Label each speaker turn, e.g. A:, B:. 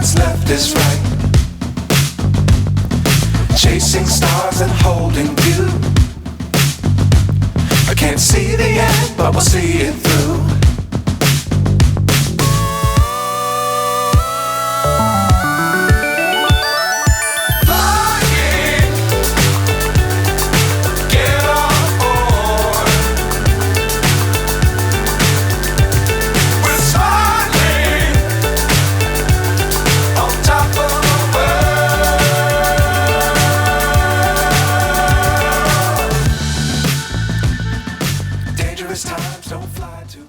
A: what's left is right. Chasing stars and holding you. I can't see the end, but we'll see it through. Flying, get on board. We're smiling on top of the world. Dangerous times, don't fly too